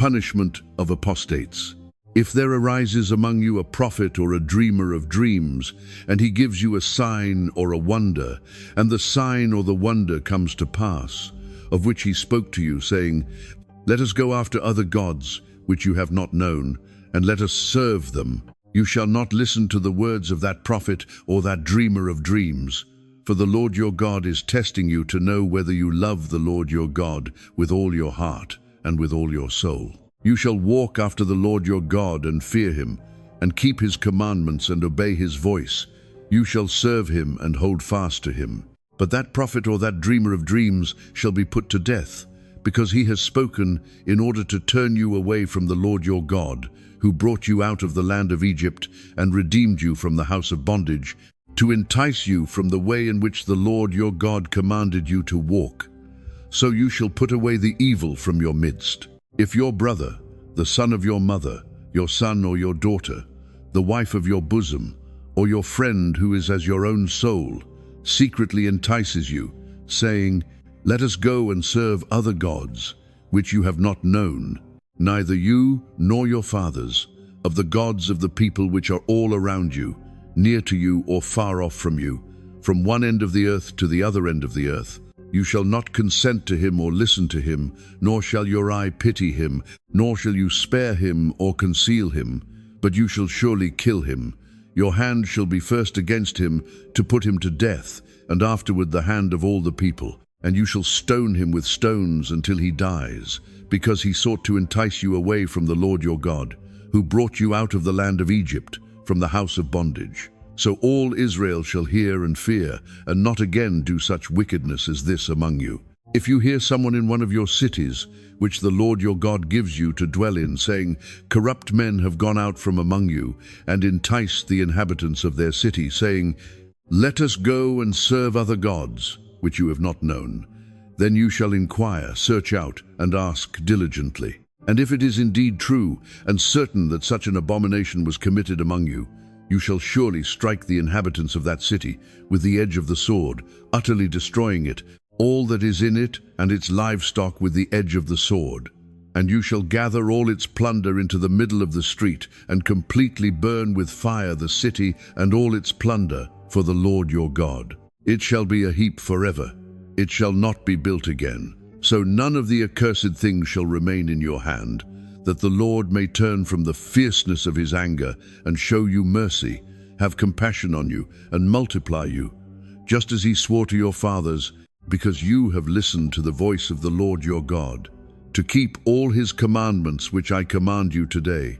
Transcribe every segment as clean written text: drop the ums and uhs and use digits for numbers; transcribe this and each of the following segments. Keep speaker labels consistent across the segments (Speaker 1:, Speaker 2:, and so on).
Speaker 1: punishment of apostates. If there arises among you a prophet or a dreamer of dreams, and he gives you a sign or a wonder, and the sign or the wonder comes to pass, of which he spoke to you, saying, "Let us go after other gods, which you have not known, and let us serve them," you shall not listen to the words of that prophet or that dreamer of dreams. For the Lord your God is testing you to know whether you love the Lord your God with all your heart and with all your soul. You shall walk after the Lord your God and fear him, and keep his commandments and obey his voice. You shall serve him and hold fast to him. But that prophet or that dreamer of dreams shall be put to death, because he has spoken in order to turn you away from the Lord your God, who brought you out of the land of Egypt and redeemed you from the house of bondage, to entice you from the way in which the Lord your God commanded you to walk. So you shall put away the evil from your midst. If your brother, the son of your mother, your son or your daughter, the wife of your bosom, or your friend who is as your own soul, secretly entices you, saying, "Let us go and serve other gods, which you have not known, neither you nor your fathers, of the gods of the people which are all around you, near to you or far off from you, from one end of the earth to the other end of the earth. You shall not consent to him or listen to him, nor shall your eye pity him, nor shall you spare him or conceal him, but you shall surely kill him. Your hand shall be first against him to put him to death, and afterward the hand of all the people. And you shall stone him with stones until he dies, because he sought to entice you away from the Lord your God, who brought you out of the land of Egypt, from the house of bondage. So all Israel shall hear and fear, and not again do such wickedness as this among you. If you hear someone in one of your cities, which the Lord your God gives you to dwell in, saying, "Corrupt men have gone out from among you, and enticed the inhabitants of their city, saying, 'Let us go and serve other gods,' which you have not known, then you shall inquire, search out, and ask diligently. And if it is indeed true and certain that such an abomination was committed among you, you shall surely strike the inhabitants of that city with the edge of the sword, utterly destroying it, all that is in it and its livestock with the edge of the sword. And you shall gather all its plunder into the middle of the street, and completely burn with fire the city and all its plunder for the Lord your God. It shall be a heap forever. It shall not be built again. So none of the accursed things shall remain in your hand, that the Lord may turn from the fierceness of his anger and show you mercy, have compassion on you, and multiply you, just as he swore to your fathers, because you have listened to the voice of the Lord your God, to keep all his commandments which I command you today,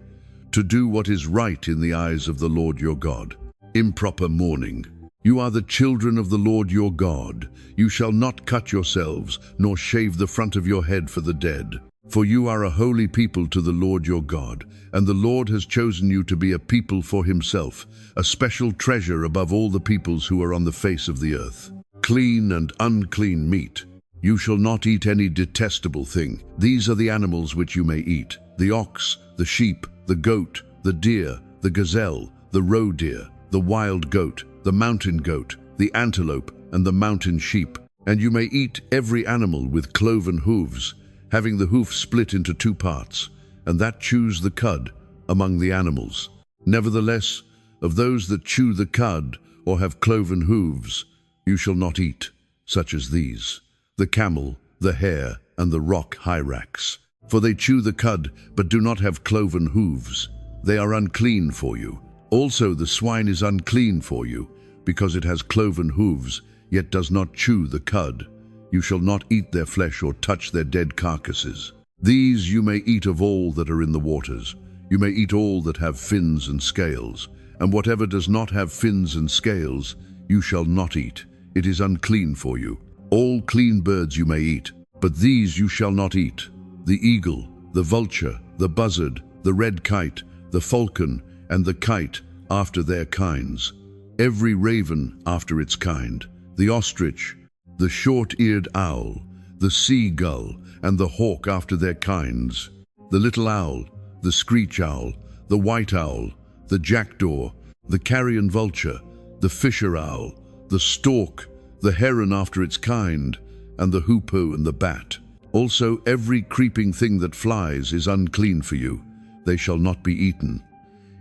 Speaker 1: to do what is right in the eyes of the Lord your God. Improper mourning. You are the children of the Lord your God. You shall not cut yourselves, nor shave the front of your head for the dead. For you are a holy people to the Lord your God, and the Lord has chosen you to be a people for himself, a special treasure above all the peoples who are on the face of the earth. Clean and unclean meat. You shall not eat any detestable thing. These are the animals which you may eat: the ox, the sheep, the goat, the deer, the gazelle, the roe deer, the wild goat, the mountain goat, the antelope, and the mountain sheep. And you may eat every animal with cloven hooves, having the hoof split into two parts, and that chews the cud among the animals. Nevertheless, of those that chew the cud or have cloven hooves, you shall not eat, such as these: the camel, the hare, and the rock hyrax. For they chew the cud, but do not have cloven hooves. They are unclean for you. Also the swine is unclean for you, because it has cloven hooves, yet does not chew the cud. You shall not eat their flesh or touch their dead carcasses. These you may eat of all that are in the waters. You may eat all that have fins and scales, and whatever does not have fins and scales, you shall not eat. It is unclean for you. All clean birds you may eat, but these you shall not eat: the eagle, the vulture, the buzzard, the red kite, the falcon, and the kite after their kinds, every raven after its kind, the ostrich, the short-eared owl, the sea-gull, and the hawk after their kinds, the little owl, the screech owl, the white owl, the jackdaw, the carrion vulture, the fisher owl, the stork, the heron after its kind, and the hoopoe and the bat. Also, every creeping thing that flies is unclean for you. They shall not be eaten.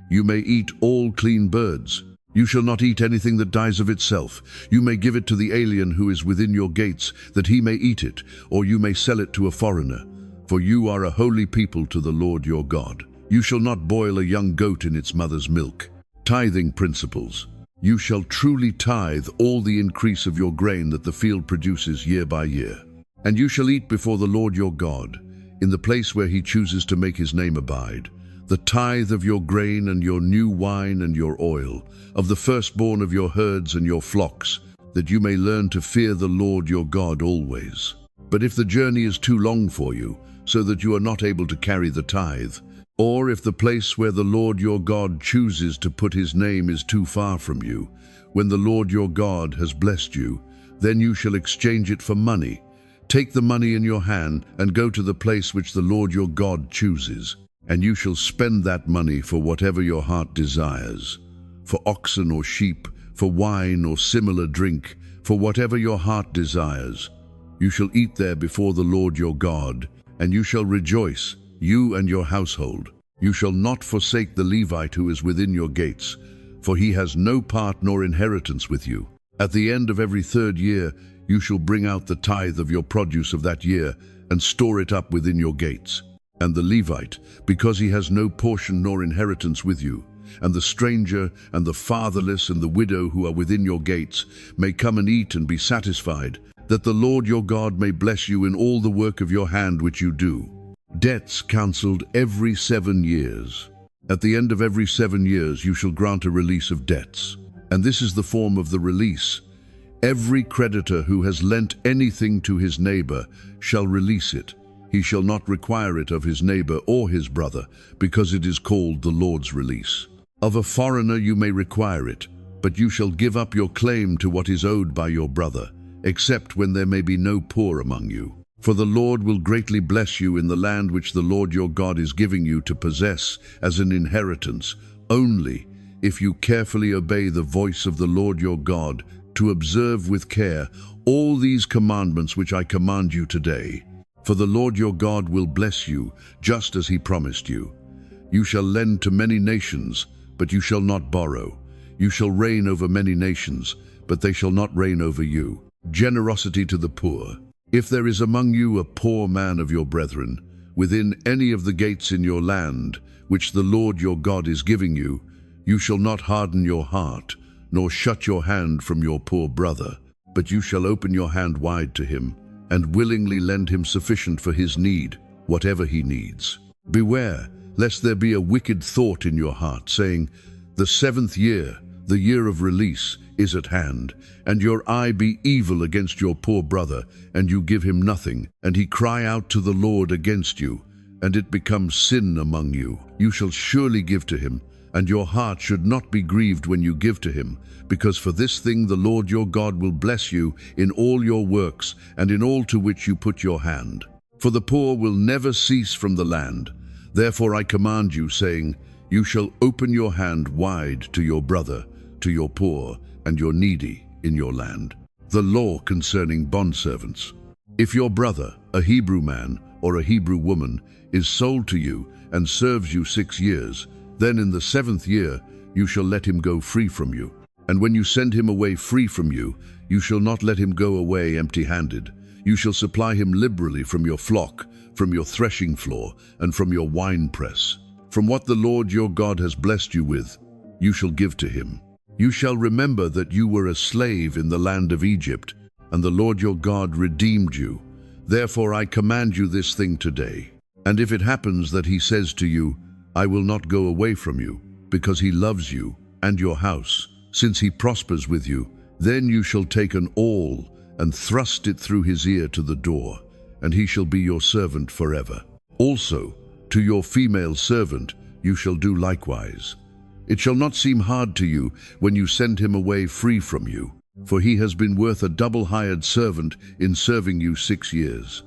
Speaker 1: You may eat all clean birds. You shall not eat anything that dies of itself. You may give it to the alien who is within your gates, that he may eat it, or you may sell it to a foreigner. For you are a holy people to the Lord your God. You shall not boil a young goat in its mother's milk. Tithing principles. You shall truly tithe all the increase of your grain that the field produces year by year. And you shall eat before the Lord your God, in the place where he chooses to make his name abide, the tithe of your grain and your new wine and your oil, of the firstborn of your herds and your flocks, that you may learn to fear the Lord your God always. But if the journey is too long for you, so that you are not able to carry the tithe, or if the place where the Lord your God chooses to put his name is too far from you, when the Lord your God has blessed you, then you shall exchange it for money. Take the money in your hand and go to the place which the Lord your God chooses, and you shall spend that money for whatever your heart desires, for oxen or sheep, for wine or similar drink, for whatever your heart desires. You shall eat there before the Lord your God, and you shall rejoice, you and your household. You shall not forsake the Levite who is within your gates, for he has no part nor inheritance with you. At the end of every 3rd year, you shall bring out the tithe of your produce of that year, and store it up within your gates. And the Levite, because he has no portion nor inheritance with you, and the stranger, and the fatherless, and the widow who are within your gates, may come and eat and be satisfied, that the Lord your God may bless you in all the work of your hand which you do. Debts cancelled every 7 years. At the end of every 7 years you shall grant a release of debts. And this is the form of the release. Every creditor who has lent anything to his neighbor shall release it. He shall not require it of his neighbor or his brother, because it is called the Lord's release. Of a foreigner you may require it, but you shall give up your claim to what is owed by your brother, except when there may be no poor among you. For the Lord will greatly bless you in the land which the Lord your God is giving you to possess as an inheritance, only if you carefully obey the voice of the Lord your God, to observe with care all these commandments which I command you today. For the Lord your God will bless you, just as he promised you. You shall lend to many nations, but you shall not borrow. You shall reign over many nations, but they shall not reign over you. Generosity to the poor. If there is among you a poor man of your brethren, within any of the gates in your land, which the Lord your God is giving you, you shall not harden your heart, nor shut your hand from your poor brother, but you shall open your hand wide to him, and willingly lend him sufficient for his need, whatever he needs. Beware, lest there be a wicked thought in your heart, saying, the 7th year, the year of release, is at hand, and your eye be evil against your poor brother, and you give him nothing, and he cry out to the Lord against you, and it becomes sin among you. You shall surely give to him, and your heart should not be grieved when you give to him, because for this thing the Lord your God will bless you in all your works, and in all to which you put your hand. For the poor will never cease from the land. Therefore I command you, saying, you shall open your hand wide to your brother, to your poor, and your needy in your land. The law concerning bondservants. If your brother, a Hebrew man or a Hebrew woman, is sold to you and serves you 6 years, then in the 7th year you shall let him go free from you. And when you send him away free from you, you shall not let him go away empty-handed. You shall supply him liberally from your flock, from your threshing floor, and from your winepress. From what the Lord your God has blessed you with, you shall give to him. You shall remember that you were a slave in the land of Egypt, and the Lord your God redeemed you. Therefore I command you this thing today. And if it happens that he says to you, I will not go away from you, because he loves you and your house, since he prospers with you, then you shall take an awl and thrust it through his ear to the door, and he shall be your servant forever. Also, to your female servant you shall do likewise. It shall not seem hard to you when you send him away free from you, for he has been worth a double-hired servant in serving you 6 years.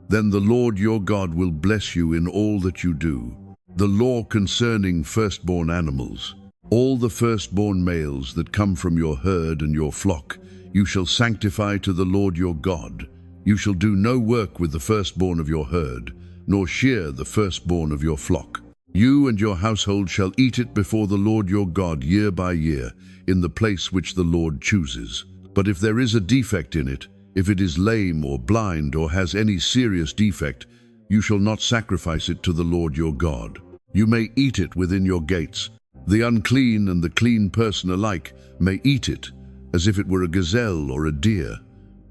Speaker 1: Then the Lord your God will bless you in all that you do. The law concerning firstborn animals. All the firstborn males that come from your herd and your flock, you shall sanctify to the Lord your God. You shall do no work with the firstborn of your herd, nor shear the firstborn of your flock. You and your household shall eat it before the Lord your God year by year, in the place which the Lord chooses. But if there is a defect in it, if it is lame or blind or has any serious defect, you shall not sacrifice it to the Lord your God. You may eat it within your gates. The unclean and the clean person alike may eat it, as if it were a gazelle or a deer.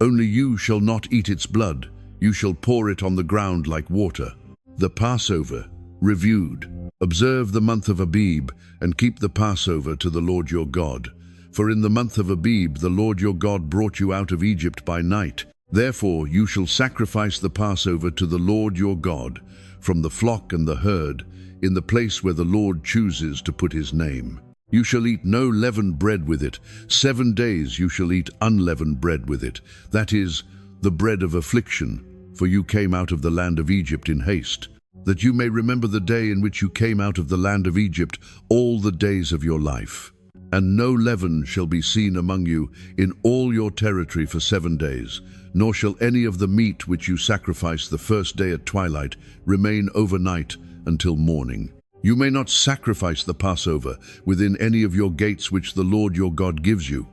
Speaker 1: Only you shall not eat its blood. You shall pour it on the ground like water. The Passover, reviewed. Observe the month of Abib, and keep the Passover to the Lord your God. For in the month of Abib the Lord your God brought you out of Egypt by night. Therefore you shall sacrifice the Passover to the Lord your God, from the flock and the herd, in the place where the Lord chooses to put his name. You shall eat no leavened bread with it. 7 days you shall eat unleavened bread with it, that is, the bread of affliction, for you came out of the land of Egypt in haste, that you may remember the day in which you came out of the land of Egypt all the days of your life. And no leaven shall be seen among you in all your territory for 7 days, nor shall any of the meat which you sacrifice the first day at twilight remain overnight until morning. You may not sacrifice the Passover within any of your gates which the Lord your God gives you,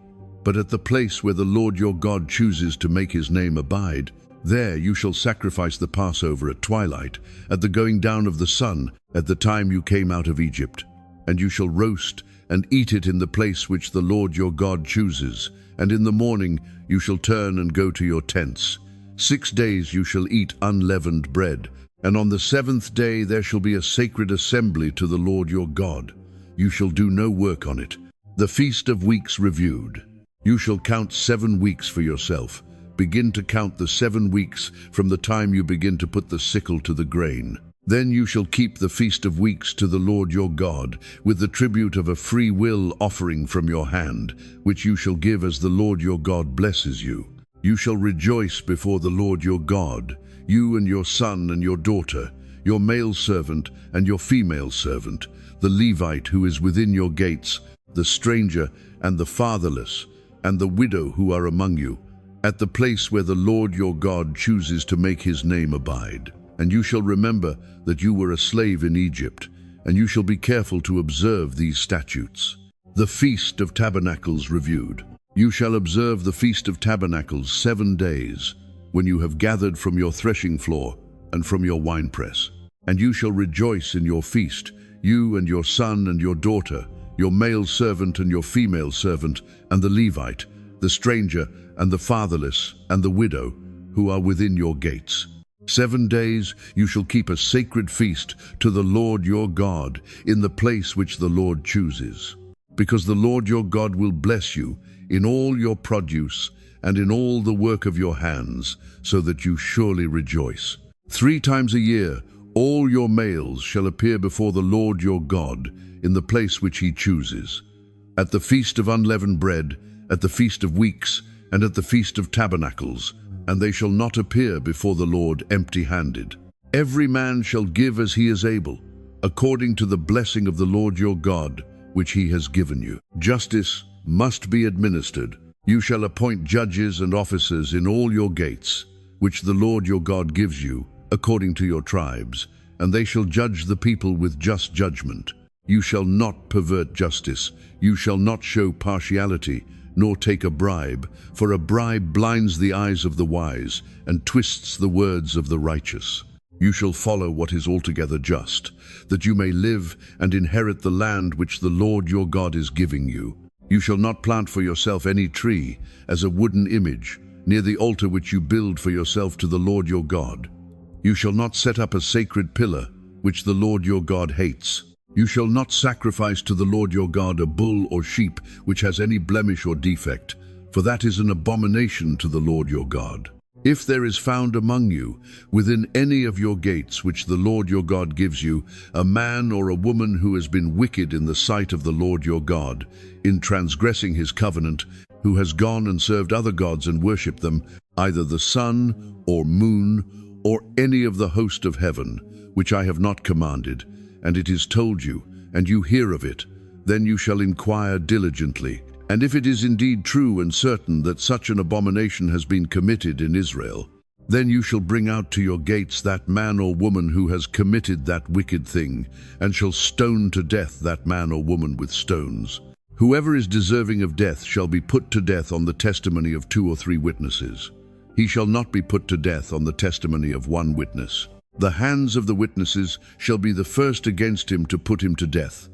Speaker 1: but at the place where the Lord your God chooses to make his name abide. There you shall sacrifice the Passover at twilight, at the going down of the sun, at the time you came out of Egypt. And you shall roast and eat it in the place which the Lord your God chooses. And in the morning you shall turn and go to your tents. 6 days you shall eat unleavened bread, and on the 7th day there shall be a sacred assembly to the Lord your God. You shall do no work on it. The Feast of Weeks reviewed. You shall count 7 weeks for yourself. Begin to count the 7 weeks from the time you begin to put the sickle to the grain. Then you shall keep the Feast of Weeks to the Lord your God, with the tribute of a free will offering from your hand, which you shall give as the Lord your God blesses you. You shall rejoice before the Lord your God, you and your son and your daughter, your male servant and your female servant, the Levite who is within your gates, the stranger and the fatherless, and the widow who are among you, at the place where the Lord your God chooses to make his name abide. And you shall remember that you were a slave in Egypt, and you shall be careful to observe these statutes. The Feast of Tabernacles reviewed. You shall observe the Feast of Tabernacles 7 days, when you have gathered from your threshing floor and from your winepress. And you shall rejoice in your feast, you and your son and your daughter, your male servant and your female servant, and the Levite, the stranger and the fatherless, and the widow, who are within your gates. 7 days you shall keep a sacred feast to the Lord your God in the place which the Lord chooses. Because the Lord your God will bless you in all your produce and in all the work of your hands, so that you surely rejoice. 3 times a year all your males shall appear before the Lord your God in the place which he chooses, at the Feast of Unleavened Bread, at the Feast of Weeks, and at the Feast of Tabernacles, and they shall not appear before the Lord empty-handed. Every man shall give as he is able, according to the blessing of the Lord your God, which he has given you. Justice must be administered. You shall appoint judges and officers in all your gates, which the Lord your God gives you, according to your tribes, and they shall judge the people with just judgment. You shall not pervert justice. You shall not show partiality, nor take a bribe, for a bribe blinds the eyes of the wise and twists the words of the righteous. You shall follow what is altogether just, that you may live and inherit the land which the Lord your God is giving you. You shall not plant for yourself any tree as a wooden image near the altar which you build for yourself to the Lord your God. You shall not set up a sacred pillar which the Lord your God hates. You shall not sacrifice to the Lord your God a bull or sheep which has any blemish or defect, for that is an abomination to the Lord your God. If there is found among you, within any of your gates which the Lord your God gives you, a man or a woman who has been wicked in the sight of the Lord your God, in transgressing his covenant, who has gone and served other gods and worshipped them, either the sun or moon, or any of the host of heaven, which I have not commanded, and it is told you, and you hear of it, then you shall inquire diligently. And if it is indeed true and certain that such an abomination has been committed in Israel, Then you shall bring out to your gates that man or woman who has committed that wicked thing, and shall stone to death that man or woman with stones. Whoever is deserving of death shall be put to death on the testimony of 2 or 3 witnesses. He shall not be put to death on the testimony of 1 witness. The hands of the witnesses shall be the first against him to put him to death,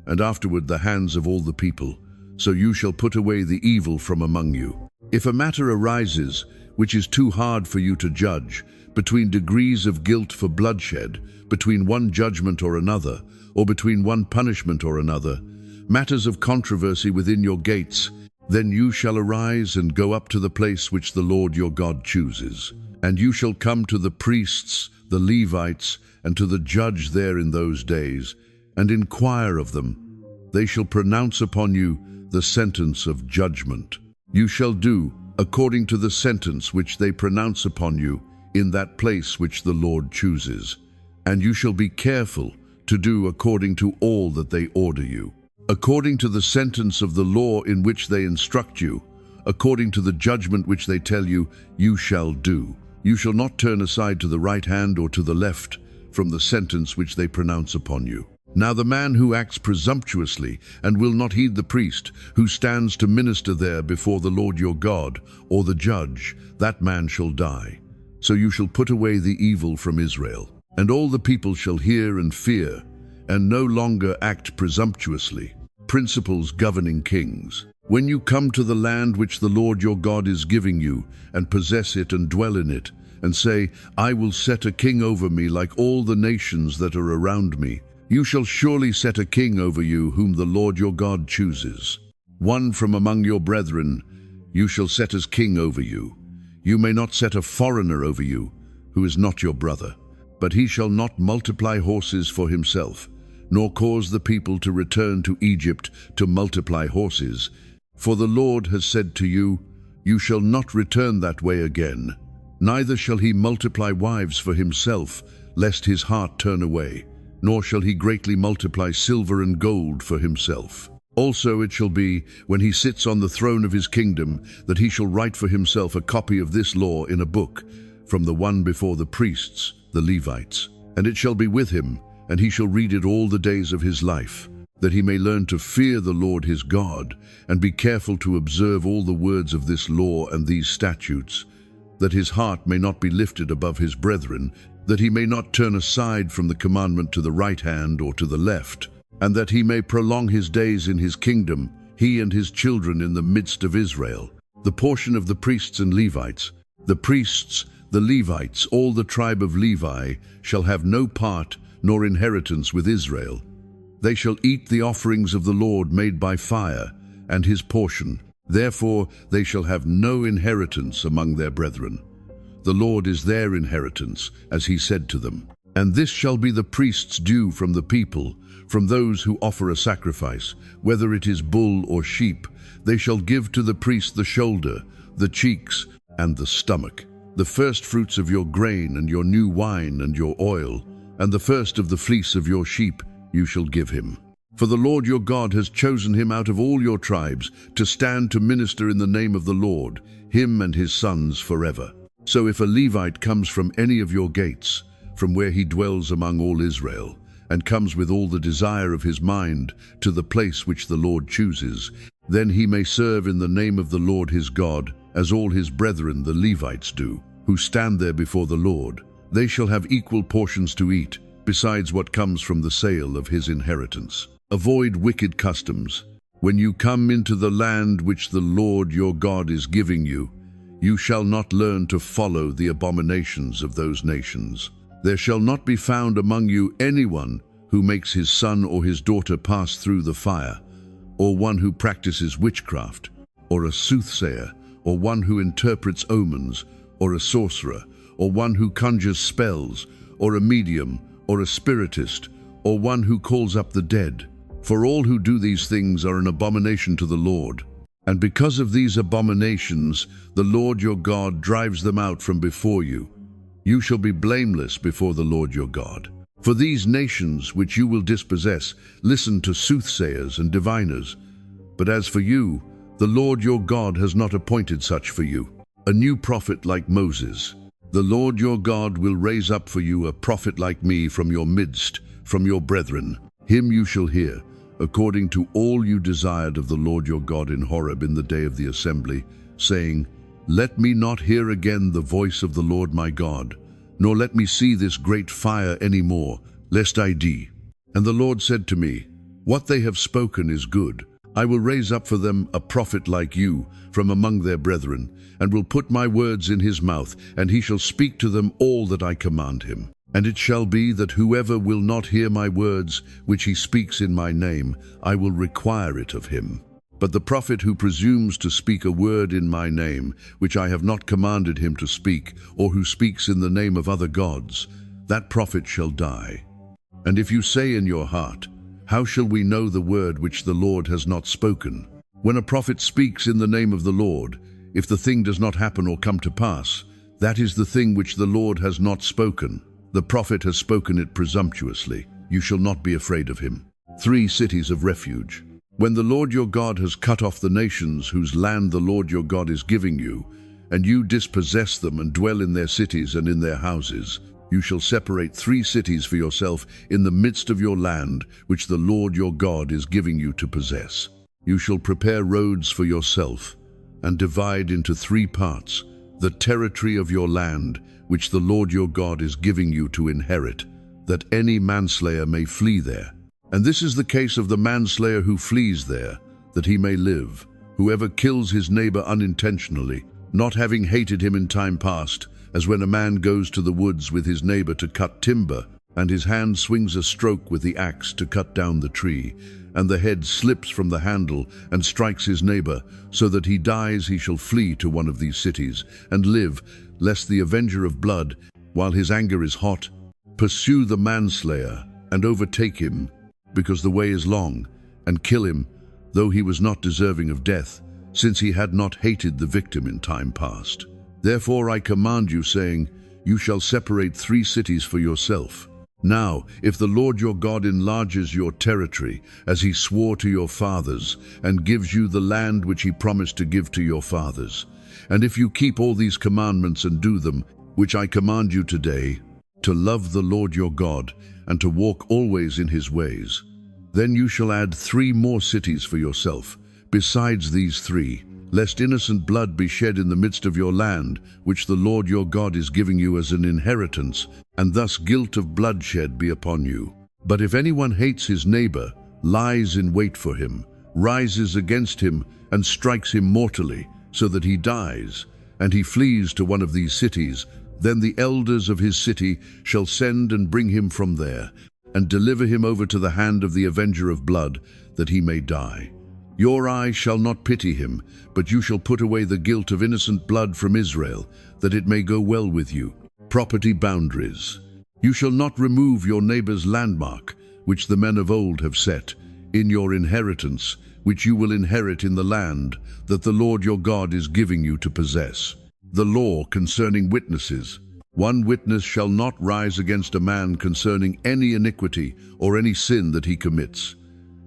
Speaker 1: and afterward the hands of all the people. So you shall put away the evil from among you. If a matter arises which is too hard for you to judge, between degrees of guilt for bloodshed, between one judgment or another, or between one punishment or another, matters of controversy within your gates, then you shall arise and go up to the place which the Lord your God chooses. And you shall come to the priests, the Levites, and to the judge there in those days, and inquire of them. They shall pronounce upon you the sentence of judgment. You shall do according to the sentence which they pronounce upon you in that place which the Lord chooses. And you shall be careful to do according to all that they order you. According to the sentence of the law in which they instruct you, according to the judgment which they tell you, you shall do. You shall not turn aside to the right hand or to the left from the sentence which they pronounce upon you. Now the man who acts presumptuously and will not heed the priest, who stands to minister there before the Lord your God, or the judge, that man shall die. So you shall put away the evil from Israel. And all the people shall hear and fear, and no longer act presumptuously. Principles governing kings. When you come to the land which the Lord your God is giving you, and possess it and dwell in it, and say, I will set a king over me like all the nations that are around me, you shall surely set a king over you whom the Lord your God chooses. One from among your brethren you shall set as king over you. You may not set a foreigner over you, who is not your brother. But he shall not multiply horses for himself, nor cause the people to return to Egypt to multiply horses. For the Lord has said to you, you shall not return that way again. Neither shall he multiply wives for himself, lest his heart turn away. Nor shall he greatly multiply silver and gold for himself. Also it shall be, when he sits on the throne of his kingdom, that he shall write for himself a copy of this law in a book, from the one before the priests, the Levites. And it shall be with him, and he shall read it all the days of his life, that he may learn to fear the Lord his God, and be careful to observe all the words of this law and these statutes, that his heart may not be lifted above his brethren, that he may not turn aside from the commandment to the right hand or to the left, and that he may prolong his days in his kingdom, he and his children in the midst of Israel. The portion of the priests and Levites, the priests, the Levites, all the tribe of Levi, shall have no part nor inheritance with Israel. They shall eat the offerings of the Lord made by fire, and his portion. Therefore they shall have no inheritance among their brethren. The Lord is their inheritance, as he said to them. And this shall be the priest's due from the people, from those who offer a sacrifice, whether it is bull or sheep. They shall give to the priest the shoulder, the cheeks, and the stomach, the first fruits of your grain and your new wine and your oil, and the first of the fleece of your sheep you shall give him. For the Lord your God has chosen him out of all your tribes to stand to minister in the name of the Lord, him and his sons forever. So if a Levite comes from any of your gates, from where he dwells among all Israel, and comes with all the desire of his mind to the place which the Lord chooses, then he may serve in the name of the Lord his God, as all his brethren the Levites do, who stand there before the Lord. They shall have equal portions to eat, besides what comes from the sale of his inheritance. Avoid wicked customs. When you come into the land which the Lord your God is giving you, you shall not learn to follow the abominations of those nations. There shall not be found among you anyone who makes his son or his daughter pass through the fire, or one who practices witchcraft, or a soothsayer, or one who interprets omens, or a sorcerer, or one who conjures spells, or a medium, or a spiritist, or one who calls up the dead. For all who do these things are an abomination to the Lord. And because of these abominations, the Lord your God drives them out from before you. You shall be blameless before the Lord your God. For these nations which you will dispossess listen to soothsayers and diviners. But as for you, the Lord your God has not appointed such for you. A new prophet like Moses. The Lord your God will raise up for you a prophet like me from your midst, from your brethren. Him you shall hear, according to all you desired of the Lord your God in Horeb in the day of the assembly, saying, Let me not hear again the voice of the Lord my God, nor let me see this great fire any more, lest I die. And the Lord said to me, What they have spoken is good. I will raise up for them a prophet like you from among their brethren, and will put my words in his mouth, and he shall speak to them all that I command him. And it shall be that whoever will not hear my words, which he speaks in my name, I will require it of him. But the prophet who presumes to speak a word in my name, which I have not commanded him to speak, or who speaks in the name of other gods, that prophet shall die. And if you say in your heart, How shall we know the word which the Lord has not spoken? When a prophet speaks in the name of the Lord, if the thing does not happen or come to pass, that is the thing which the Lord has not spoken. The prophet has spoken it presumptuously. You shall not be afraid of him. 3 cities of refuge. When the Lord your God has cut off the nations whose land the Lord your God is giving you, and you dispossess them and dwell in their cities and in their houses, you shall separate 3 cities for yourself in the midst of your land, which the Lord your God is giving you to possess. You shall prepare roads for yourself, and divide into 3 parts the territory of your land, which the Lord your God is giving you to inherit, that any manslayer may flee there. And this is the case of the manslayer who flees there, that he may live. Whoever kills his neighbor unintentionally, not having hated him in time past, as when a man goes to the woods with his neighbor to cut timber, and his hand swings a stroke with the axe to cut down the tree, and the head slips from the handle and strikes his neighbor, so that he dies, he shall flee to one of these cities, and live, lest the avenger of blood, while his anger is hot, pursue the manslayer, and overtake him, because the way is long, and kill him, though he was not deserving of death, since he had not hated the victim in time past. Therefore I command you, saying, You shall separate 3 cities for yourself. Now, if the Lord your God enlarges your territory, as he swore to your fathers, and gives you the land which he promised to give to your fathers, and if you keep all these commandments and do them, which I command you today, to love the Lord your God, and to walk always in his ways, then you shall add 3 more cities for yourself, besides these 3, lest innocent blood be shed in the midst of your land, which the Lord your God is giving you as an inheritance, and thus guilt of bloodshed be upon you. But if anyone hates his neighbor, lies in wait for him, rises against him, and strikes him mortally, so that he dies, and he flees to one of these cities, then the elders of his city shall send and bring him from there, and deliver him over to the hand of the avenger of blood, that he may die. Your eye shall not pity him, but you shall put away the guilt of innocent blood from Israel, that it may go well with you. Property boundaries. You shall not remove your neighbor's landmark, which the men of old have set, in your inheritance, which you will inherit in the land that the Lord your God is giving you to possess. The law concerning witnesses. 1 witness shall not rise against a man concerning any iniquity or any sin that he commits.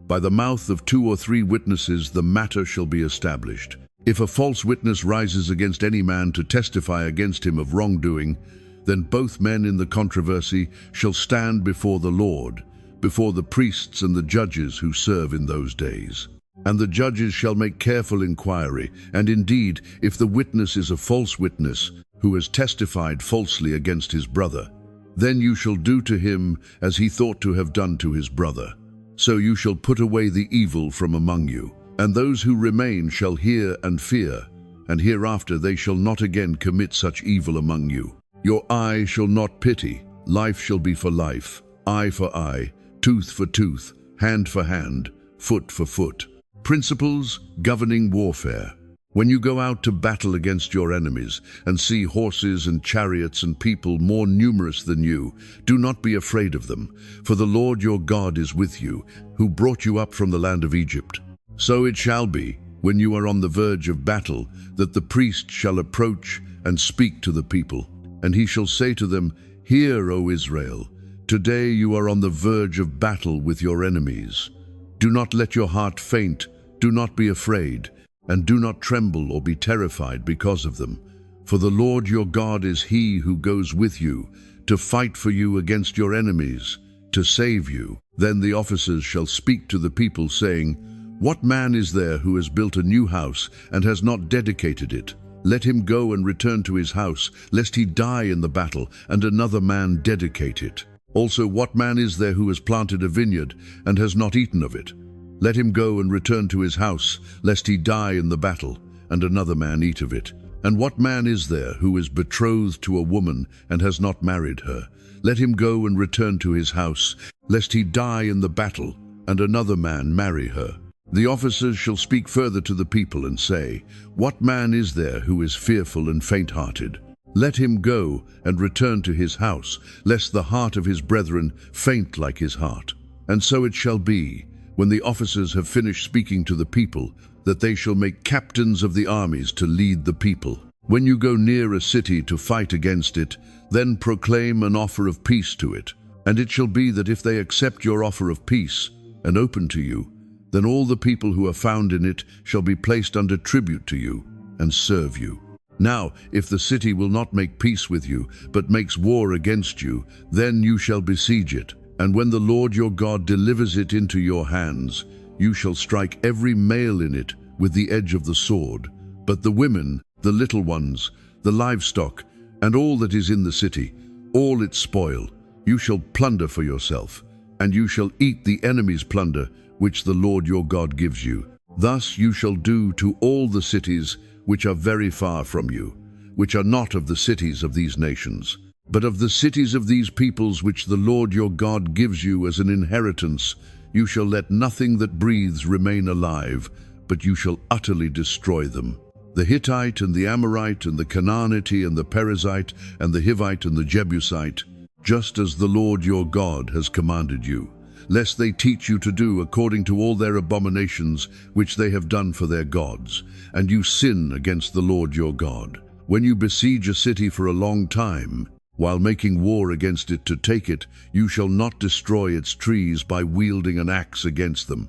Speaker 1: By the mouth of 2 or 3 witnesses the matter shall be established. If a false witness rises against any man to testify against him of wrongdoing, then both men in the controversy shall stand before the Lord, before the priests and the judges who serve in those days. And the judges shall make careful inquiry, and indeed, if the witness is a false witness, who has testified falsely against his brother, then you shall do to him as he thought to have done to his brother. So you shall put away the evil from among you, and those who remain shall hear and fear, and hereafter they shall not again commit such evil among you. Your eye shall not pity, life shall be for life, eye for eye, tooth for tooth, hand for hand, foot for foot. Principles governing warfare. When you go out to battle against your enemies and see horses and chariots and people more numerous than you, do not be afraid of them, for the Lord your God is with you, who brought you up from the land of Egypt. So it shall be, when you are on the verge of battle, that the priest shall approach and speak to the people, and he shall say to them, Hear, O Israel, today you are on the verge of battle with your enemies. Do not let your heart faint, do not be afraid, and do not tremble or be terrified because of them. For the Lord your God is he who goes with you, to fight for you against your enemies, to save you. Then the officers shall speak to the people, saying, What man is there who has built a new house and has not dedicated it? Let him go and return to his house, lest he die in the battle, and another man dedicate it. Also, what man is there who has planted a vineyard and has not eaten of it? Let him go and return to his house, lest he die in the battle, and another man eat of it. And what man is there who is betrothed to a woman and has not married her? Let him go and return to his house, lest he die in the battle, and another man marry her. The officers shall speak further to the people and say, What man is there who is fearful and faint-hearted? Let him go and return to his house, lest the heart of his brethren faint like his heart. And so it shall be, when the officers have finished speaking to the people, that they shall make captains of the armies to lead the people. When you go near a city to fight against it, then proclaim an offer of peace to it. And it shall be that if they accept your offer of peace and open to you, then all the people who are found in it shall be placed under tribute to you and serve you. Now, if the city will not make peace with you, but makes war against you, then you shall besiege it. And when the Lord your God delivers it into your hands, you shall strike every male in it with the edge of the sword. But the women, the little ones, the livestock, and all that is in the city, all its spoil, you shall plunder for yourself, and you shall eat the enemy's plunder, which the Lord your God gives you. Thus you shall do to all the cities which are very far from you, which are not of the cities of these nations, but of the cities of these peoples which the Lord your God gives you as an inheritance. You shall let nothing that breathes remain alive, but you shall utterly destroy them. The Hittite and the Amorite and the Canaanite and the Perizzite and the Hivite and the Jebusite, just as the Lord your God has commanded you, lest they teach you to do according to all their abominations which they have done for their gods, and you sin against the Lord your God. When you besiege a city for a long time, while making war against it to take it, you shall not destroy its trees by wielding an axe against them.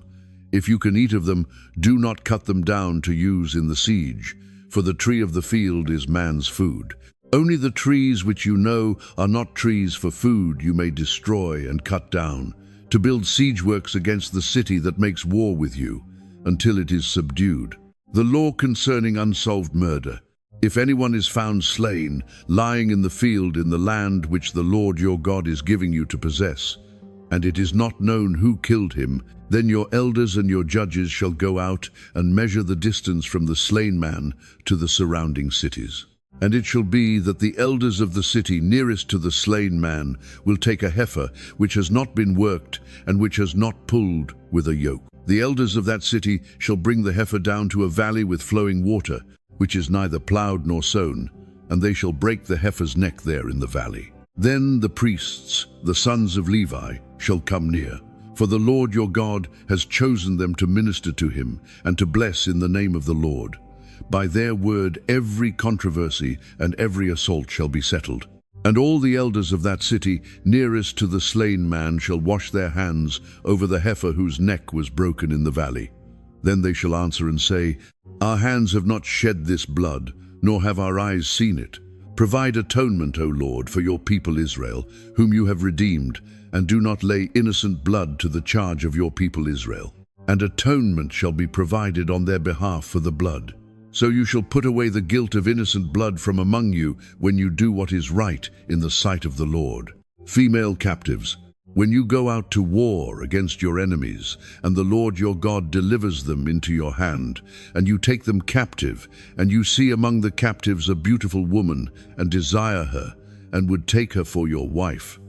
Speaker 1: If you can eat of them, do not cut them down to use in the siege, for the tree of the field is man's food. Only the trees which you know are not trees for food you may destroy and cut down, to build siege works against the city that makes war with you, until it is subdued. The law concerning unsolved murder. If anyone is found slain, lying in the field in the land which the Lord your God is giving you to possess, and it is not known who killed him, then your elders and your judges shall go out and measure the distance from the slain man to the surrounding cities. And it shall be that the elders of the city nearest to the slain man will take a heifer which has not been worked and which has not pulled with a yoke. The elders of that city shall bring the heifer down to a valley with flowing water, which is neither plowed nor sown, and they shall break the heifer's neck there in the valley. Then the priests, the sons of Levi, shall come near, for the Lord your God has chosen them to minister to him and to bless in the name of the Lord. By their word every controversy and every assault shall be settled. And all the elders of that city nearest to the slain man shall wash their hands over the heifer whose neck was broken in the valley. Then they shall answer and say, Our hands have not shed this blood, nor have our eyes seen it. Provide atonement, O Lord, for your people Israel, whom you have redeemed, and do not lay innocent blood to the charge of your people Israel. And atonement shall be provided on their behalf for the blood. So you shall put away the guilt of innocent blood from among you when you do what is right in the sight of the Lord. Female captives, when you go out to war against your enemies, and the Lord your God delivers them into your hand, and you take them captive, and you see among the captives a beautiful woman, and desire her, and would take her for your wife,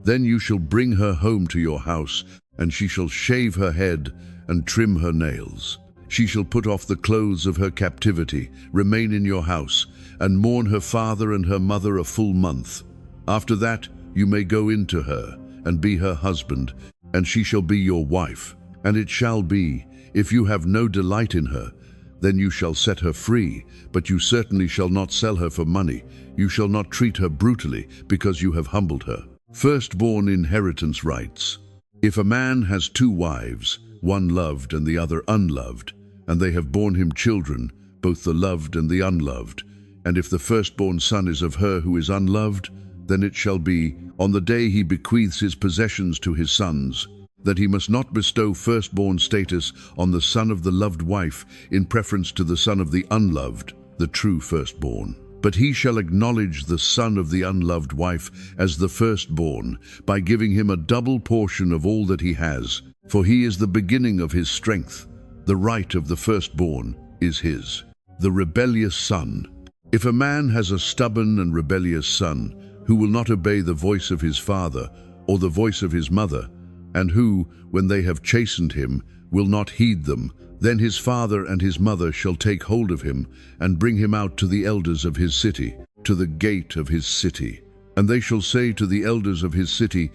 Speaker 1: then you shall bring her home to your house, and she shall shave her head and trim her nails. She shall put off the clothes of her captivity, remain in your house, and mourn her father and her mother a full month. After that you may go in to her, and be her husband, and she shall be your wife. And it shall be, if you have no delight in her, then you shall set her free, but you certainly shall not sell her for money. You shall not treat her brutally, because you have humbled her. Firstborn inheritance rights. If a man has 2 wives, one loved and the other unloved, and they have borne him children, both the loved and the unloved, And if the firstborn son is of her who is unloved, then it shall be, on the day he bequeaths his possessions to his sons, that he must not bestow firstborn status on the son of the loved wife in preference to the son of the unloved, the true firstborn. But he shall acknowledge the son of the unloved wife as the firstborn by giving him a double portion of all that he has, for he is the beginning of his strength. The right of the firstborn is his. The rebellious son. If a man has a stubborn and rebellious son, who will not obey the voice of his father or the voice of his mother, and who, when they have chastened him, will not heed them, then his father and his mother shall take hold of him and bring him out to the elders of his city, to the gate of his city. And they shall say to the elders of his city,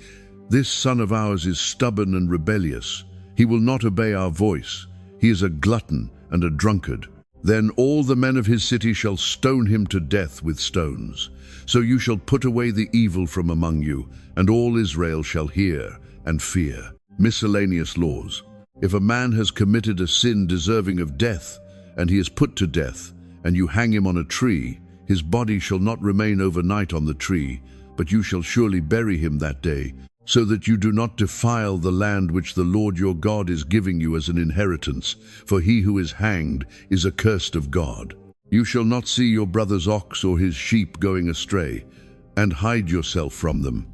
Speaker 1: "This son of ours is stubborn and rebellious. He will not obey our voice. He is a glutton and a drunkard." Then all the men of his city shall stone him to death with stones. So you shall put away the evil from among you, and all Israel shall hear and fear. Miscellaneous laws. If a man has committed a sin deserving of death, and he is put to death, and you hang him on a tree, his body shall not remain overnight on the tree, but you shall surely bury him that day, so that you do not defile the land which the Lord your God is giving you as an inheritance, for he who is hanged is accursed of God. You shall not see your brother's ox or his sheep going astray, and hide yourself from them.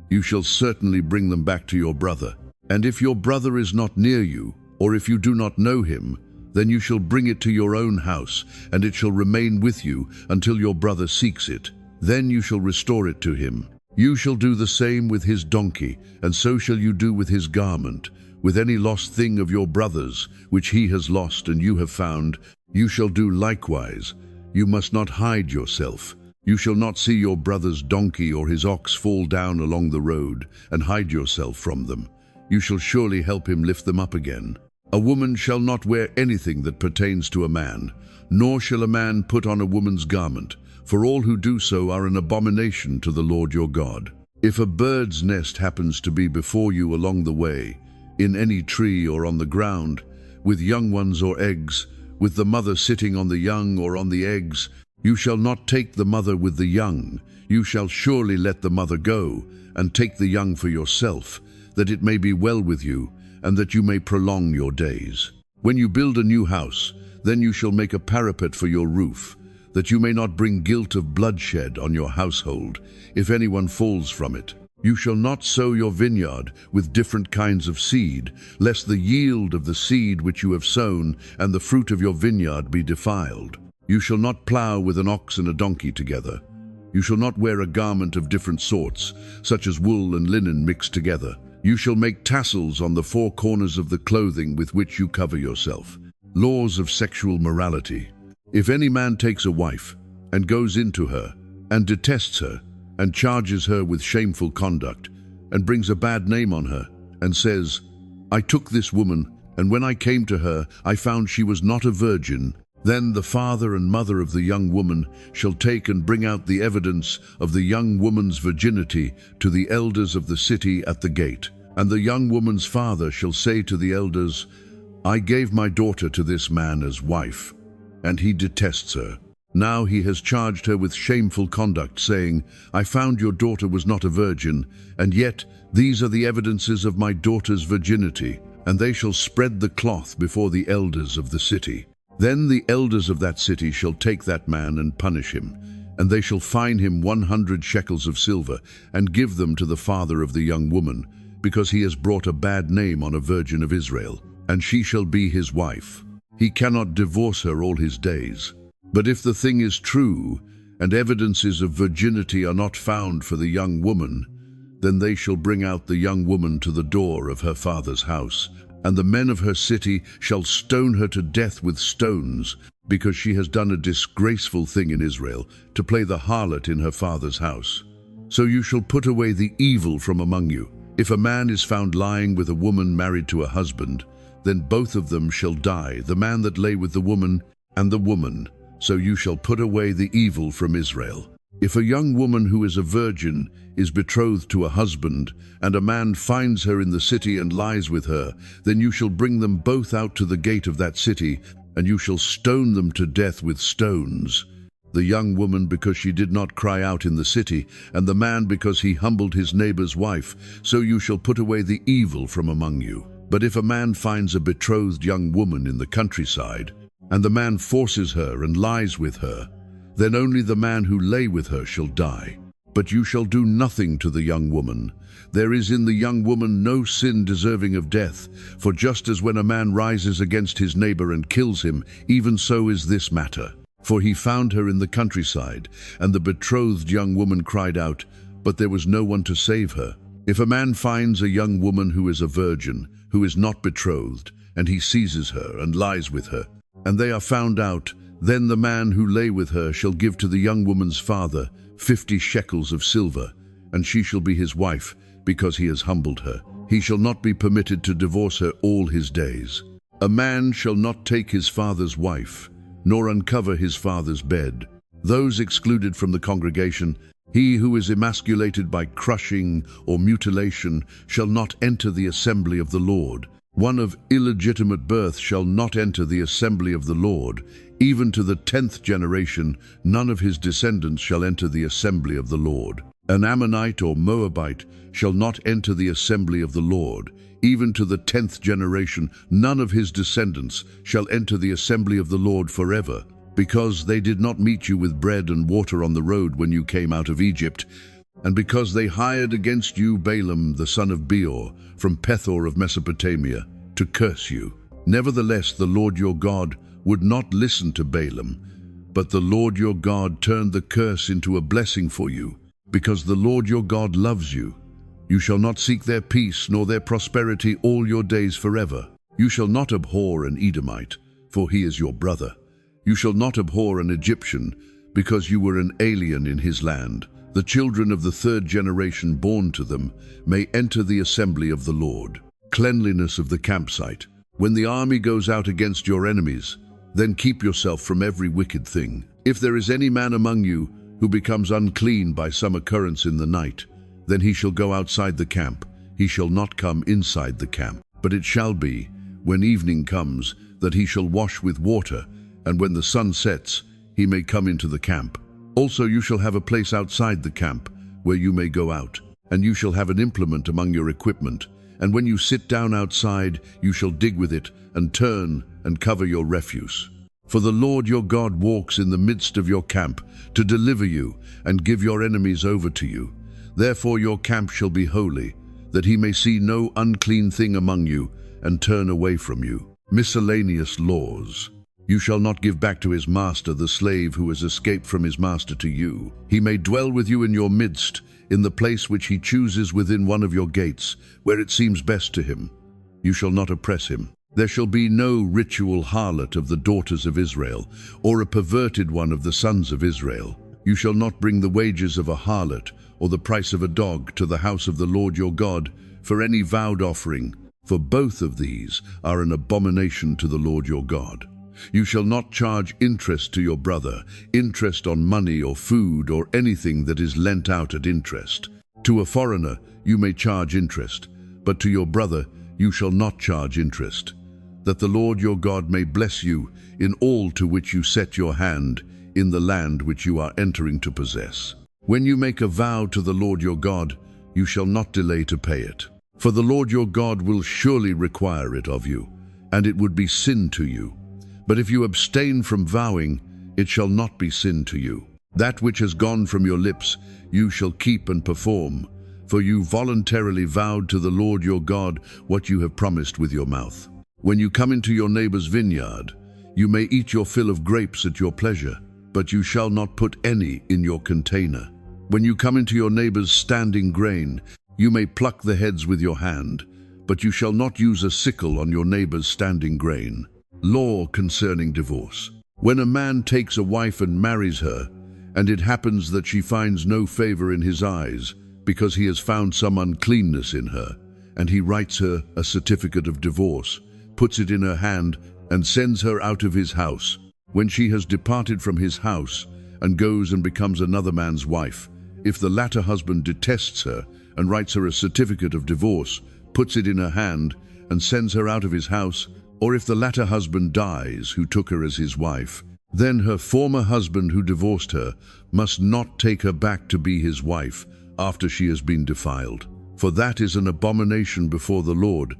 Speaker 1: You shall certainly bring them back to your brother. And if your brother is not near you, or if you do not know him, then you shall bring it to your own house, and it shall remain with you until your brother seeks it. Then you shall restore it to him. You shall do the same with his donkey, and so shall you do with his garment. With any lost thing of your brother's, which he has lost and you have found, you shall do likewise. You must not hide yourself. You shall not see your brother's donkey or his ox fall down along the road, and hide yourself from them. You shall surely help him lift them up again. A woman shall not wear anything that pertains to a man, nor shall a man put on a woman's garment, for all who do so are an abomination to the Lord your God. If a bird's nest happens to be before you along the way, in any tree or on the ground, with young ones or eggs, with the mother sitting on the young or on the eggs, you shall not take the mother with the young. You shall surely let the mother go, and take the young for yourself, that it may be well with you, and that you may prolong your days. When you build a new house, then you shall make a parapet for your roof, that you may not bring guilt of bloodshed on your household, if anyone falls from it. You shall not sow your vineyard with different kinds of seed, lest the yield of the seed which you have sown and the fruit of your vineyard be defiled. You shall not plow with an ox and a donkey together. You shall not wear a garment of different sorts, such as wool and linen mixed together. You shall make tassels on the four corners of the clothing with which you cover yourself. Laws of sexual morality. If any man takes a wife, and goes into her, and detests her, and charges her with shameful conduct, and brings a bad name on her, and says, "I took this woman, and when I came to her, I found she was not a virgin," then the father and mother of the young woman shall take and bring out the evidence of the young woman's virginity to the elders of the city at the gate. And the young woman's father shall say to the elders, "I gave my daughter to this man as wife, and he detests her. Now he has charged her with shameful conduct, saying, 'I found your daughter was not a virgin, and yet these are the evidences of my daughter's virginity.' And they shall spread the cloth before the elders of the city. Then the elders of that city shall take that man and punish him, and they shall fine him 100 shekels of silver, and give them to the father of the young woman, because he has brought a bad name on a virgin of Israel, and she shall be his wife. He cannot divorce her all his days. But if the thing is true, and evidences of virginity are not found for the young woman, then they shall bring out the young woman to the door of her father's house, and the men of her city shall stone her to death with stones, because she has done a disgraceful thing in Israel, to play the harlot in her father's house. So you shall put away the evil from among you. If a man is found lying with a woman married to a husband, then both of them shall die, the man that lay with the woman and the woman. So you shall put away the evil from Israel. If a young woman who is a virgin is betrothed to a husband, and a man finds her in the city and lies with her, then you shall bring them both out to the gate of that city, and you shall stone them to death with stones. the young woman because she did not cry out in the city, and the man because he humbled his neighbor's wife, so you shall put away the evil from among you. But if a man finds a betrothed young woman in the countryside, and the man forces her and lies with her, then only the man who lay with her shall die. But you shall do nothing to the young woman. There is in the young woman no sin deserving of death, for just as when a man rises against his neighbor and kills him, even so is this matter. For he found her in the countryside, and the betrothed young woman cried out, but there was no one to save her. If a man finds a young woman who is a virgin, who is not betrothed, and he seizes her and lies with her, and they are found out, then the man who lay with her shall give to the young woman's father 50 shekels of silver, and she shall be his wife, because he has humbled her. He shall not be permitted to divorce her all his days. A man shall not take his father's wife, nor uncover his father's bed. Those excluded from the congregation, he who is emasculated by crushing or mutilation shall not enter the assembly of the Lord. One of illegitimate birth shall not enter the assembly of the Lord. Even to the 10th generation, none of his descendants shall enter the assembly of the Lord. An Ammonite or Moabite shall not enter the assembly of the Lord. Even to the 10th generation, none of his descendants shall enter the assembly of the Lord forever, because they did not meet you with bread and water on the road when you came out of Egypt, and because they hired against you Balaam the son of Beor from Pethor of Mesopotamia to curse you. Nevertheless, the Lord your God would not listen to Balaam, but the Lord your God turned the curse into a blessing for you, because the Lord your God loves you. You shall not seek their peace nor their prosperity all your days forever. You shall not abhor an Edomite, for he is your brother. You shall not abhor an Egyptian, because you were an alien in his land. The children of the 3rd generation born to them may enter the assembly of the Lord. Cleanliness of the campsite. When the army goes out against your enemies, then keep yourself from every wicked thing. If there is any man among you who becomes unclean by some occurrence in the night, then he shall go outside the camp. He shall not come inside the camp. But it shall be, when evening comes, that he shall wash with water, and when the sun sets, he may come into the camp. Also you shall have a place outside the camp, where you may go out, and you shall have an implement among your equipment, and when you sit down outside, you shall dig with it, and turn, and cover your refuse. For the Lord your God walks in the midst of your camp, to deliver you, and give your enemies over to you. Therefore your camp shall be holy, that he may see no unclean thing among you, and turn away from you. Miscellaneous laws. You shall not give back to his master the slave who has escaped from his master to you. He may dwell with you in your midst, in the place which he chooses within one of your gates, where it seems best to him. You shall not oppress him. There shall be no ritual harlot of the daughters of Israel, or a perverted one of the sons of Israel. You shall not bring the wages of a harlot, or the price of a dog, to the house of the Lord your God, for any vowed offering, for both of these are an abomination to the Lord your God. You shall not charge interest to your brother, interest on money or food or anything that is lent out at interest. To a foreigner you may charge interest, but to your brother you shall not charge interest, that the Lord your God may bless you in all to which you set your hand in the land which you are entering to possess. When you make a vow to the Lord your God, you shall not delay to pay it. For the Lord your God will surely require it of you, and it would be sin to you. But if you abstain from vowing, it shall not be sin to you. That which has gone from your lips you shall keep and perform, for you voluntarily vowed to the Lord your God what you have promised with your mouth. When you come into your neighbor's vineyard, you may eat your fill of grapes at your pleasure, but you shall not put any in your container. When you come into your neighbor's standing grain, you may pluck the heads with your hand, but you shall not use a sickle on your neighbor's standing grain. Law concerning divorce. When a man takes a wife and marries her, and it happens that she finds no favor in his eyes, because he has found some uncleanness in her, and he writes her a certificate of divorce, puts it in her hand, and sends her out of his house. When she has departed from his house, and goes and becomes another man's wife, if the latter husband detests her, and writes her a certificate of divorce, puts it in her hand, and sends her out of his house, or if the latter husband dies who took her as his wife, Then her former husband who divorced her must not take her back to be his wife after she has been defiled. For that is an abomination before the Lord,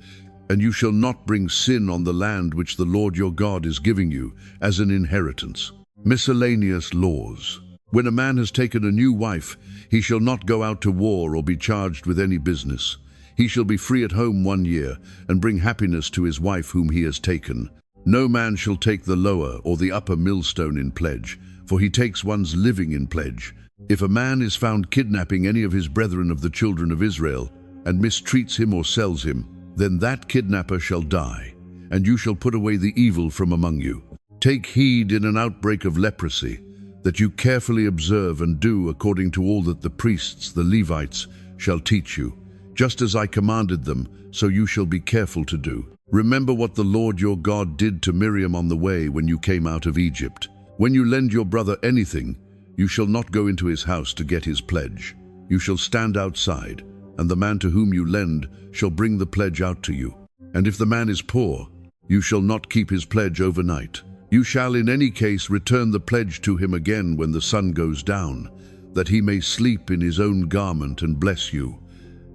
Speaker 1: and you shall not bring sin on the land which the Lord your God is giving you as an inheritance. Miscellaneous laws. When a man has taken a new wife, he shall not go out to war or be charged with any business. He shall be free at home 1 year, and bring happiness to his wife whom he has taken. No man shall take the lower or the upper millstone in pledge, for he takes one's living in pledge. If a man is found kidnapping any of his brethren of the children of Israel, and mistreats him or sells him, then that kidnapper shall die, and you shall put away the evil from among you. Take heed in an outbreak of leprosy, that you carefully observe and do according to all that the priests, the Levites, shall teach you. Just as I commanded them, so you shall be careful to do. Remember what the Lord your God did to Miriam on the way when you came out of Egypt. When you lend your brother anything, you shall not go into his house to get his pledge. You shall stand outside, and the man to whom you lend shall bring the pledge out to you. And if the man is poor, you shall not keep his pledge overnight. You shall in any case return the pledge to him again when the sun goes down, that he may sleep in his own garment and bless you.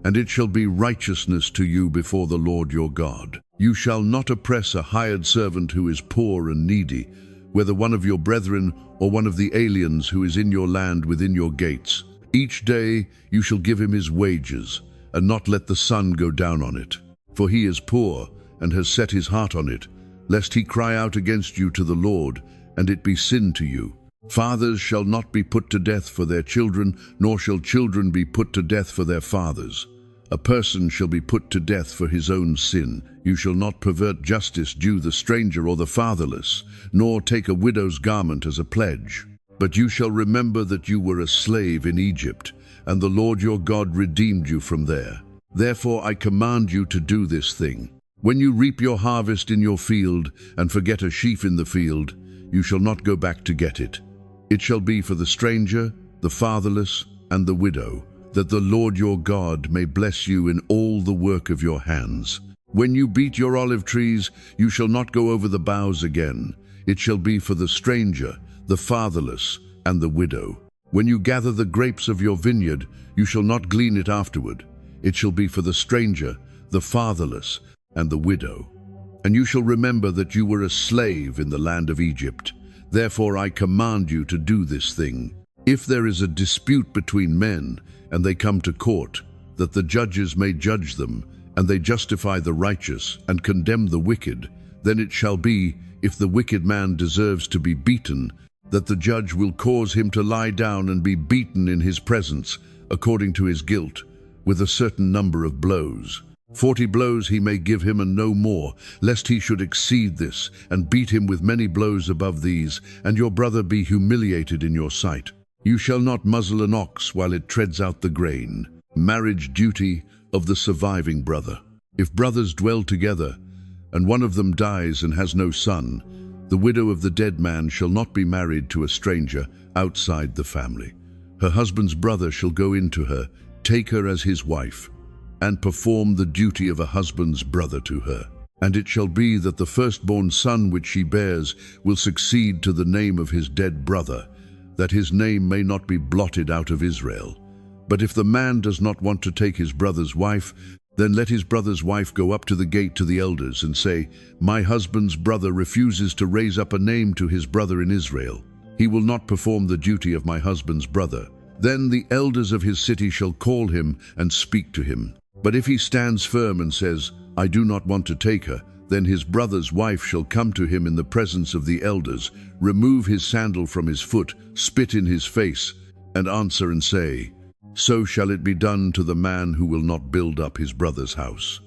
Speaker 1: And it shall be righteousness to you before the Lord your God. You shall not oppress a hired servant who is poor and needy, whether one of your brethren or one of the aliens who is in your land within your gates. Each day you shall give him his wages, and not let the sun go down on it. For he is poor, and has set his heart on it, lest he cry out against you to the Lord, and it be sin to you. Fathers shall not be put to death for their children, nor shall children be put to death for their fathers. A person shall be put to death for his own sin. You shall not pervert justice due the stranger or the fatherless, nor take a widow's garment as a pledge. But you shall remember that you were a slave in Egypt, and the Lord your God redeemed you from there. Therefore I command you to do this thing. When you reap your harvest in your field, and forget a sheaf in the field, you shall not go back to get it. It shall be for the stranger, the fatherless, and the widow, that the Lord your God may bless you in all the work of your hands. When you beat your olive trees, you shall not go over the boughs again. It shall be for the stranger, the fatherless, and the widow. When you gather the grapes of your vineyard, you shall not glean it afterward. It shall be for the stranger, the fatherless, and the widow. And you shall remember that you were a slave in the land of Egypt. Therefore I command you to do this thing. If there is a dispute between men, and they come to court, that the judges may judge them, and they justify the righteous and condemn the wicked, then it shall be, if the wicked man deserves to be beaten, that the judge will cause him to lie down and be beaten in his presence, according to his guilt, with a certain number of blows. 40 blows he may give him and no more, lest he should exceed this, and beat him with many blows above these, and your brother be humiliated in your sight. You shall not muzzle an ox while it treads out the grain. Marriage duty of the surviving brother. If brothers dwell together, and one of them dies and has no son, the widow of the dead man shall not be married to a stranger outside the family. Her husband's brother shall go in to her, take her as his wife, and perform the duty of a husband's brother to her. And it shall be that the firstborn son which she bears will succeed to the name of his dead brother, that his name may not be blotted out of Israel. But if the man does not want to take his brother's wife, then let his brother's wife go up to the gate to the elders and say, My husband's brother refuses to raise up a name to his brother in Israel. He will not perform the duty of my husband's brother. Then the elders of his city shall call him and speak to him. But if he stands firm and says, I do not want to take her, then his brother's wife shall come to him in the presence of the elders, remove his sandal from his foot, spit in his face, and answer and say, So shall it be done to the man who will not build up his brother's house.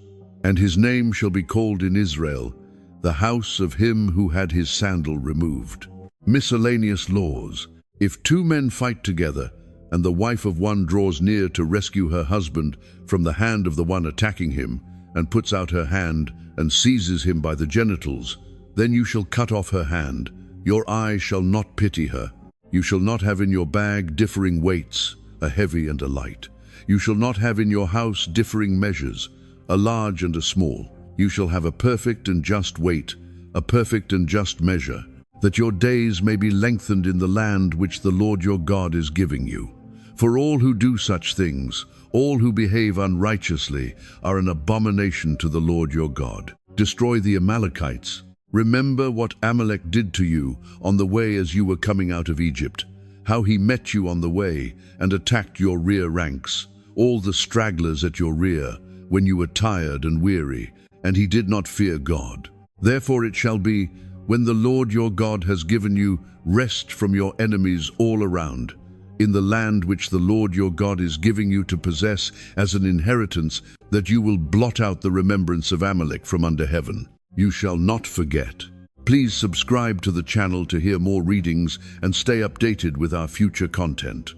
Speaker 1: And his name shall be called in Israel, the house of him who had his sandal removed. Miscellaneous laws. If 2 men fight together, and the wife of one draws near to rescue her husband from the hand of the one attacking him, and puts out her hand and seizes him by the genitals, then you shall cut off her hand. Your eye shall not pity her. You shall not have in your bag differing weights, a heavy and a light. You shall not have in your house differing measures, a large and a small. You shall have a perfect and just weight, a perfect and just measure. that your days may be lengthened in the land which the Lord your God is giving you. For all who do such things, all who behave unrighteously, are an abomination to the Lord your God. Destroy the Amalekites. Remember what Amalek did to you on the way as you were coming out of Egypt, how he met you on the way and attacked your rear ranks, all the stragglers at your rear, when you were tired and weary, and he did not fear God. Therefore it shall be, when the Lord your God has given you rest from your enemies all around, in the land which the Lord your God is giving you to possess as an inheritance, that you will blot out the remembrance of Amalek from under heaven. You shall not forget. Please subscribe to the channel to hear more readings and stay updated with our future content.